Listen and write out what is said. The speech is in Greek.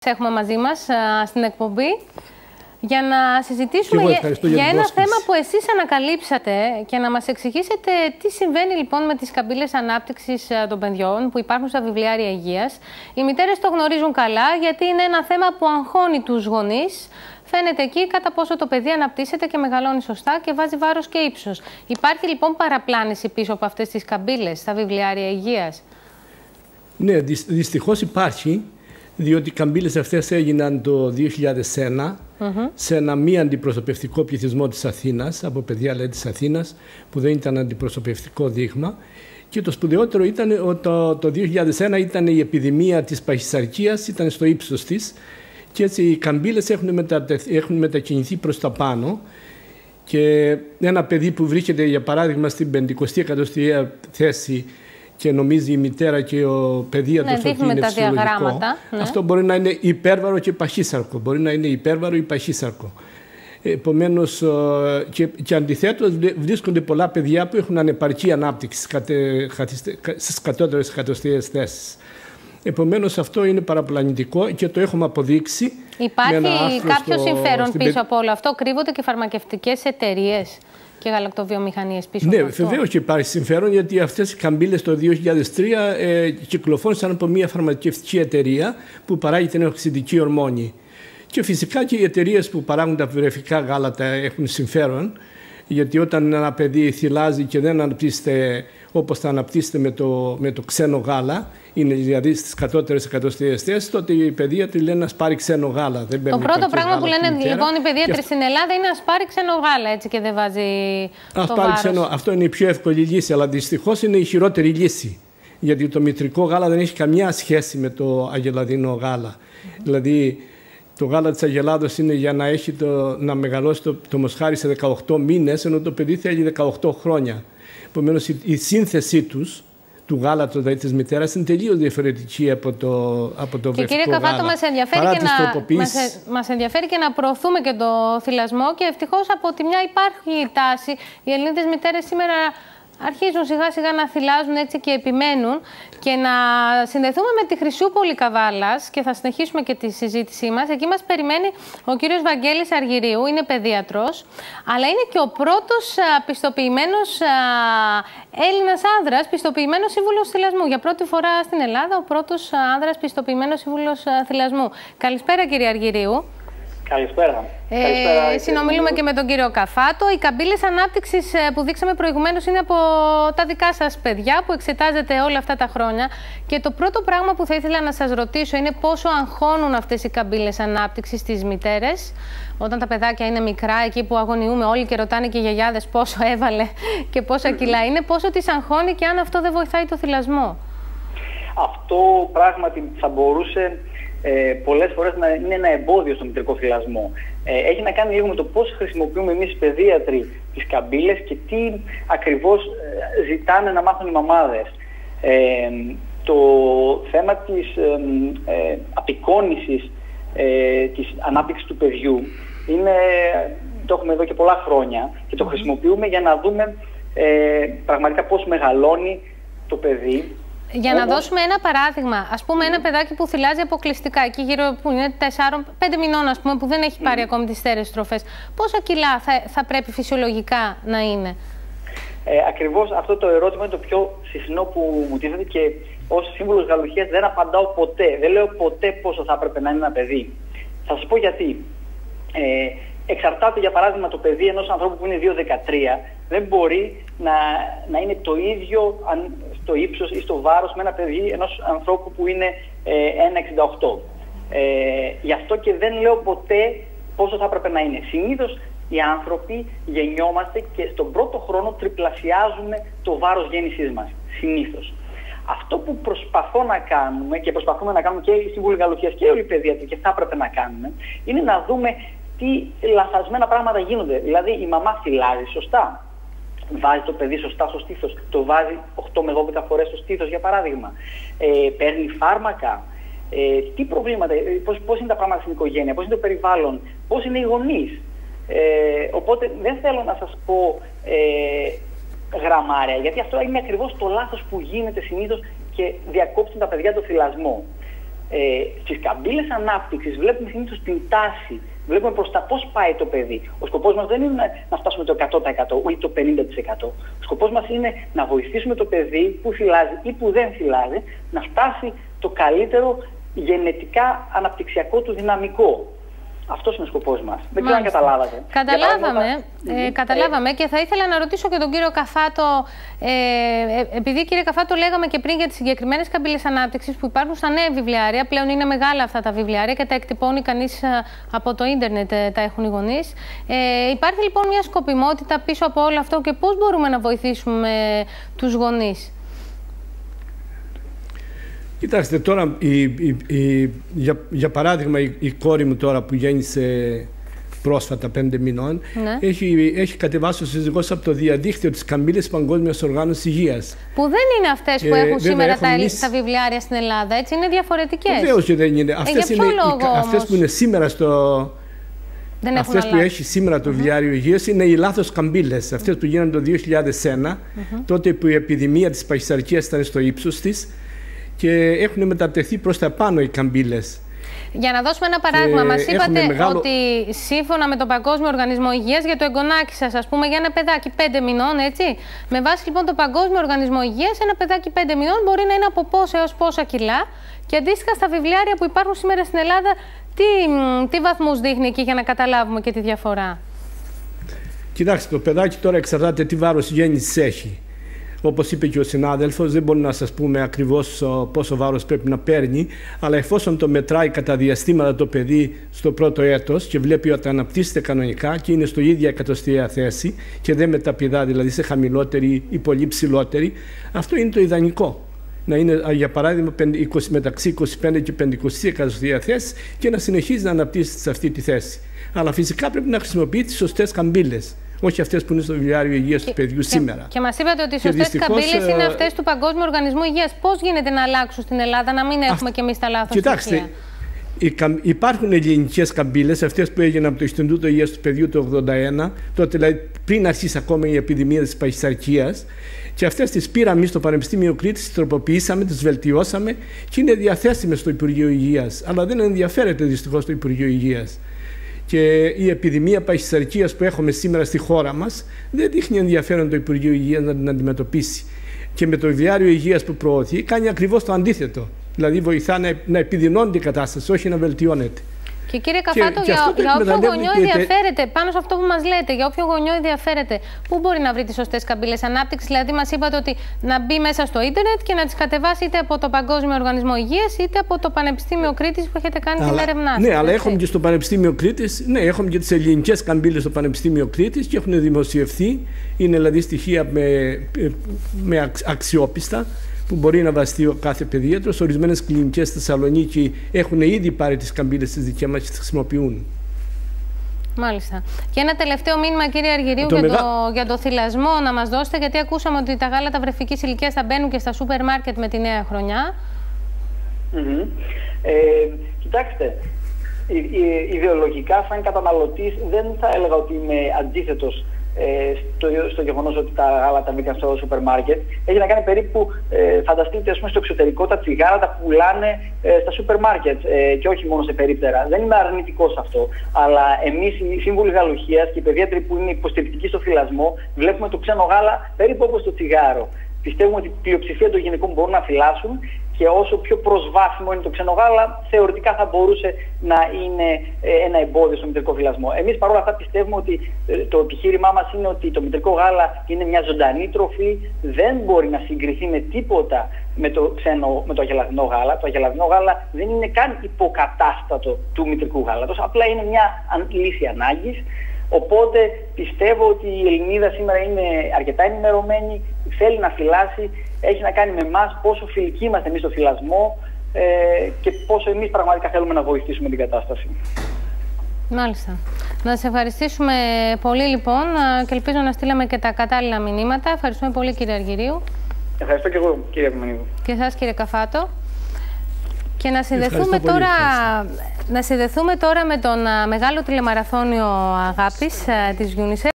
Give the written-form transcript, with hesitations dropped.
Έχουμε μαζί μας στην εκπομπή για να συζητήσουμε για ένα θέμα που εσείς ανακαλύψατε και να μας εξηγήσετε τι συμβαίνει λοιπόν με τις καμπύλες ανάπτυξης των παιδιών που υπάρχουν στα βιβλιάρια υγείας. Οι μητέρες το γνωρίζουν καλά γιατί είναι ένα θέμα που αγχώνει τους γονείς. Φαίνεται εκεί κατά πόσο το παιδί αναπτύσσεται και μεγαλώνει σωστά και βάζει βάρος και ύψος. Υπάρχει λοιπόν παραπλάνηση πίσω από αυτές τις καμπύλες στα βιβλιάρια υγείας? Ναι, δυστυχώς υπάρχει. Διότι οι καμπύλες αυτές έγιναν το 2001 σε ένα μη αντιπροσωπευτικό πληθυσμό της Αθήνας, από παιδιά λέει της Αθήνας, που δεν ήταν αντιπροσωπευτικό δείγμα. Και το σπουδαιότερο ήταν ότι το 2001 ήταν η επιδημία της παχυσαρκίας, ήταν στο ύψος της και έτσι οι καμπύλες έχουν μετακινηθεί προς τα πάνω. Και ένα παιδί που βρίσκεται για παράδειγμα στην 50η εκατοστιαία θέση και νομίζει η μητέρα και ο παιδίατρος ότι είναι φυσιολογικό, αυτό μπορεί να είναι υπέρβαρο και παχύσαρκο. Μπορεί να είναι υπέρβαρο ή παχύσαρκο. Επομένως, και αντιθέτως βρίσκονται πολλά παιδιά που έχουν ανεπαρκή ανάπτυξη στις κατώτερες εκατοστιαίες θέσεις. Επομένως, αυτό είναι παραπλανητικό και το έχουμε αποδείξει. Υπάρχει κάποιο συμφέρον πίσω από όλο αυτό? Κρύβονται και φαρμακευτικές εταιρείες και γαλακτοβιομηχανίες πίσω από αυτό? Ναι, βεβαίως και υπάρχει συμφέρον, γιατί αυτές οι καμπύλες το 2003 κυκλοφόρησαν από μια φαρμακευτική εταιρεία που παράγει την οξυδική ορμόνη. Και φυσικά και οι εταιρείες που παράγουν τα βρεφικά γάλατα έχουν συμφέρον, γιατί όταν ένα παιδί θυλάζει και δεν αναπτύσσεται όπως θα αναπτύσσεται με το ξένο γάλα, είναι δηλαδή στις κατώτερες εκατοστιαίες θέσεις, τότε οι παιδίατροι λένε να πάρει ξένο γάλα. Δεν το πρώτο πράγμα που λένε λοιπόν οι παιδίατροι στην Ελλάδα είναι να πάρει ξένο γάλα, έτσι, και δεν βάζει το βάρος. Αυτό είναι η πιο εύκολη λύση, αλλά δυστυχώς είναι η χειρότερη λύση. Γιατί το μητρικό γάλα δεν έχει καμιά σχέση με το αγελαδινό γάλα. Δηλαδή, το γάλα της αγελάδος είναι για να, να μεγαλώσει το μοσχάρι σε 18 μήνες, ενώ το παιδί θέλει 18 χρόνια. Επομένως, η σύνθεσή του γάλατος, δηλαδή της μητέρας, είναι τελείως διαφορετική από το βρεφικό γάλα. Και κύριε Καβάτο, μας ενδιαφέρει και να προωθούμε και το θυλασμό, και ευτυχώς από τη μια υπάρχει τάση. Οι Ελληνίδες μητέρες σήμερα αρχίζουν σιγά σιγά να θυλάζουν, έτσι, και επιμένουν, και να συνδεθούμε με τη Χρυσούπολη Καβάλας, και θα συνεχίσουμε και τη συζήτησή μας. Εκεί μας περιμένει ο κύριος Βαγγέλης Αργυρίου, είναι παιδίατρος, αλλά είναι και ο πρώτος πιστοποιημένος Έλληνας άνδρας, πιστοποιημένος σύμβουλος θυλασμού. Για πρώτη φορά στην Ελλάδα ο πρώτος άνδρας πιστοποιημένος σύμβουλος θυλασμού. Καλησπέρα κύριε Αργυρίου. Καλησπέρα. Συνομιλούμε και με τον κύριο Καφάτο. Οι καμπύλες ανάπτυξης που δείξαμε προηγουμένως είναι από τα δικά σας παιδιά που εξετάζετε όλα αυτά τα χρόνια. Και το πρώτο πράγμα που θα ήθελα να σας ρωτήσω είναι πόσο αγχώνουν αυτές οι καμπύλες ανάπτυξης στις μητέρες όταν τα παιδάκια είναι μικρά, εκεί που αγωνιούμε όλοι και ρωτάνε και οι γιαγιάδες πόσο έβαλε και πόσα κιλά είναι. Πόσο τις αγχώνει και αν αυτό δεν βοηθάει το θυλασμό? Αυτό πράγματι θα μπορούσε πολλές φορές να είναι ένα εμπόδιο στο μητρικό θυλασμό. Έχει να κάνει λίγο με το πώς χρησιμοποιούμε εμείς οι παιδίατροι τις καμπύλες και τι ακριβώς ζητάνε να μάθουν οι μαμάδες. Το θέμα της απεικόνησης της ανάπτυξης του παιδιού το έχουμε εδώ και πολλά χρόνια και το χρησιμοποιούμε για να δούμε πραγματικά πώς μεγαλώνει το παιδί. Για να δώσουμε ένα παράδειγμα, ας πούμε ένα παιδάκι που θυλάζει αποκλειστικά, εκεί γύρω που είναι 4-5 μηνών, ας πούμε, που δεν έχει πάρει ακόμη τις στέρεες τροφές, πόσα κιλά θα πρέπει φυσιολογικά να είναι? Ακριβώς αυτό το ερώτημα είναι το πιο συχνό που μου τίθεται και ως σύμβουλος γαλουχίας δεν απαντάω ποτέ. Δεν λέω ποτέ πόσο θα έπρεπε να είναι ένα παιδί. Θα σας πω γιατί. Εξαρτάται, για παράδειγμα, το παιδί ενός ανθρώπου που είναι 2,13 δεν μπορεί να είναι το ίδιο στο ύψος ή στο βάρος με ένα παιδί ενός ανθρώπου που είναι 1,68. Γι' αυτό και δεν λέω ποτέ πόσο θα έπρεπε να είναι. Συνήθως οι άνθρωποι γεννιόμαστε και στον πρώτο χρόνο τριπλασιάζουμε το βάρος γέννησής μας. Συνήθως. Αυτό που προσπαθώ να κάνουμε και προσπαθούμε να κάνουμε και οι σύμβουλοι γαλουχίας και όλοι οι παιδίατροι και θα έπρεπε να κάνουμε, είναι να δούμε τι λανθασμένα πράγματα γίνονται. Δηλαδή η μαμά θυλάζει σωστά, βάζει το παιδί σωστά στο στήθος, το βάζει 8 με 12 φορές στο στήθος για παράδειγμα, παίρνει φάρμακα, τι προβλήματα, πώς είναι τα πράγματα στην οικογένεια, πώς είναι το περιβάλλον, πώς είναι οι γονείς. Οπότε δεν θέλω να σας πω γραμμάρια, γιατί αυτό είναι ακριβώς το λάθος που γίνεται συνήθως και διακόψουν τα παιδιά το θυλασμό. Στις καμπύλες ανάπτυξης βλέπουμε συνήθως την τάση, βλέπουμε προς τα πώς πάει το παιδί. Ο σκοπός μας δεν είναι να φτάσουμε το 100% ή το 50%. Ο σκοπός μας είναι να βοηθήσουμε το παιδί που θυλάζει ή που δεν θυλάζει να φτάσει το καλύτερο γενετικά αναπτυξιακό του δυναμικό. Αυτός είναι ο σκοπός μας. Δεν ξέρω αν καταλάβατε. Καταλάβαμε και θα ήθελα να ρωτήσω και τον κύριο Καφάτο, επειδή κύριε Καφάτο λέγαμε και πριν για τις συγκεκριμένες καμπύλες ανάπτυξης που υπάρχουν στα νέα βιβλιάρια, πλέον είναι μεγάλα αυτά τα βιβλιάρια και τα εκτυπώνει κανείς από το ίντερνετ, τα έχουν οι γονείς. Υπάρχει λοιπόν μια σκοπιμότητα πίσω από όλο αυτό και πώς μπορούμε να βοηθήσουμε τους γονείς? Κοιτάξτε, τώρα για παράδειγμα η κόρη μου τώρα που γέννησε πρόσφατα 5 μηνών, ναι, έχει κατεβάσει ο σύζυγός από το διαδίκτυο της καμπύλες Παγκόσμιας Οργάνωσης Υγείας. Που δεν είναι αυτές που έχουν σήμερα τα βιβλιάρια στην Ελλάδα, έτσι, είναι διαφορετικές. Βεβαίως και δεν είναι. Αυτές που είναι σήμερα αυτές που έχει σήμερα το βιβλιάριο υγείας είναι οι λάθος καμπύλες. Αυτές που γίνανε το 2001, τότε που η επιδημία της παχυσαρκίας ήταν στο ύψος της και έχουν μετατεθεί προς τα πάνω οι καμπύλες. Για να δώσουμε ένα παράδειγμα, μας είπατε ότι σύμφωνα με τον Παγκόσμιο Οργανισμό Υγείας για το εγγονάκι σας, ας πούμε, για ένα παιδάκι 5 μηνών, έτσι, με βάση λοιπόν τον Παγκόσμιο Οργανισμό Υγείας, ένα παιδάκι 5 μηνών μπορεί να είναι από πόσα έως πόσα κιλά και αντίστοιχα στα βιβλιάρια που υπάρχουν σήμερα στην Ελλάδα, τι βαθμούς δείχνει εκεί για να καταλάβουμε και τη διαφορά? Κοιτάξτε, το παιδάκι τώρα εξαρτάται τι βάρος γέννησης έχει. Όπως είπε και ο συνάδελφος, δεν μπορούμε να σας πούμε ακριβώς πόσο βάρος πρέπει να παίρνει, αλλά εφόσον το μετράει κατά διαστήματα το παιδί στο πρώτο έτος και βλέπει ότι αναπτύσσεται κανονικά και είναι στο ίδια εκατοστιαία θέση και δεν μεταπηδά, δηλαδή σε χαμηλότερη ή πολύ ψηλότερη, αυτό είναι το ιδανικό. Να είναι, για παράδειγμα, μεταξύ 25 και 50 εκατοστιαία θέση και να συνεχίζει να αναπτύσσεται σε αυτή τη θέση. Αλλά φυσικά πρέπει να χρησιμοποιεί τις σωστές καμπύλες. Όχι αυτές που είναι στο βιβλιάριο υγείας του παιδιού σήμερα. Και μας είπατε ότι οι σωστές καμπύλες είναι αυτές του Παγκόσμιου Οργανισμού Υγείας. Πώς γίνεται να αλλάξουν στην Ελλάδα, να μην έχουμε κι εμείς τα λάθος στοιχεία? Κοιτάξτε, υπάρχουν ελληνικές καμπύλες, αυτές που έγιναν από το Ινστιτούτο Υγείας του Παιδιού το 1981, τότε δηλαδή πριν αρχίσει ακόμα η επιδημία της παχυσαρκίας. Και αυτές τις πήραμε στο Πανεπιστήμιο Κρήτης, τις τροποποιήσαμε, τις βελτιώσαμε και είναι διαθέσιμες στο Υπουργείο Υγείας. Αλλά δεν ενδιαφέρεται δυστυχώς το Υπουργείο Υγείας. Και η επιδημία παχυσαρκίας που έχουμε σήμερα στη χώρα μας δεν δείχνει ενδιαφέρον το Υπουργείο Υγείας να την αντιμετωπίσει. Και με το βιβλιάριο υγείας που προωθεί κάνει ακριβώς το αντίθετο. Δηλαδή βοηθά να επιδεινώνεται η κατάσταση, όχι να βελτιώνεται. Και κύριε Καφάτο, για όποιο γονιό ενδιαφέρεται, πάνω σε αυτό που μας λέτε, για όποιο γονιό ενδιαφέρεται, πού μπορεί να βρει τις σωστές καμπύλες ανάπτυξης? Δηλαδή, μας είπατε ότι να μπει μέσα στο ίντερνετ και να τις κατεβάσει είτε από το Παγκόσμιο Οργανισμό Υγείας είτε από το Πανεπιστήμιο Κρήτης που έχετε κάνει την έρευνά σας. Ναι, αλλά έχουμε και στο Πανεπιστήμιο Κρήτης, ναι, έχουμε και τις ελληνικές καμπύλες στο Πανεπιστήμιο Κρήτης και έχουν δημοσιευθεί. Είναι δηλαδή στοιχεία με αξιόπιστα, που μπορεί να βαστεί ο κάθε παιδίατρος. Ορισμένες κλινικές στη Θεσσαλονίκη έχουν ήδη πάρει τις καμπύλες της δικές μας και τις χρησιμοποιούν. Μάλιστα. Και ένα τελευταίο μήνυμα, κύριε Αργυρίου, για το θυλασμό να μας δώσετε, γιατί ακούσαμε ότι τα γάλατα βρεφικής ηλικίας θα μπαίνουν και στα σούπερ μάρκετ με τη νέα χρονιά. Κοιτάξτε, ιδεολογικά σαν καταναλωτής δεν θα έλεγα ότι είμαι αντίθετος στο γεγονός ότι τα γάλατα μπήκαν στο σούπερ μάρκετ. Έχει να κάνει περίπου, φανταστείτε, ας πούμε, στο εξωτερικό τα τσιγάρα τα πουλάνε στα σούπερ μάρκετ και όχι μόνο σε περίπτερα. Δεν είμαι αρνητικός σε αυτό. Αλλά εμείς οι σύμβουλοι γαλουχίας και οι παιδίατροι που είναι υποστηρικτικοί στο θυλασμό βλέπουμε το ξένο γάλα περίπου όπως το τσιγάρο. Πιστεύουμε ότι η πλειοψηφία των γυναικών μπορούν να θυλάσουν και όσο πιο προσβάσιμο είναι το ξένο γάλα, θεωρητικά θα μπορούσε να είναι ένα εμπόδιο στο μητρικό θυλασμό. Εμείς παρόλα αυτά πιστεύουμε ότι το επιχείρημά μας είναι ότι το μητρικό γάλα είναι μια ζωντανή τροφή, δεν μπορεί να συγκριθεί με τίποτα με το αγελαδινό γάλα. Το αγελαδινό γάλα δεν είναι καν υποκατάστατο του μητρικού γάλατος, απλά είναι μια λύση ανάγκης. Οπότε πιστεύω ότι η Ελληνίδα σήμερα είναι αρκετά ενημερωμένη, θέλει να θυλάσει, έχει να κάνει με εμάς πόσο φιλικοί είμαστε εμείς στο θυλασμό και πόσο εμείς πραγματικά θέλουμε να βοηθήσουμε την κατάσταση. Μάλιστα. Να σας ευχαριστήσουμε πολύ λοιπόν και ελπίζω να στείλαμε και τα κατάλληλα μηνύματα. Ευχαριστούμε πολύ, κύριε Αργυρίου. Ευχαριστώ και εγώ, κύριε Επιμενίδου. Και εσάς, κύριε Καφάτο. Και να συνδεθούμε τώρα με τον μεγάλο τηλεμαραθώνιο αγάπης της UNICEF.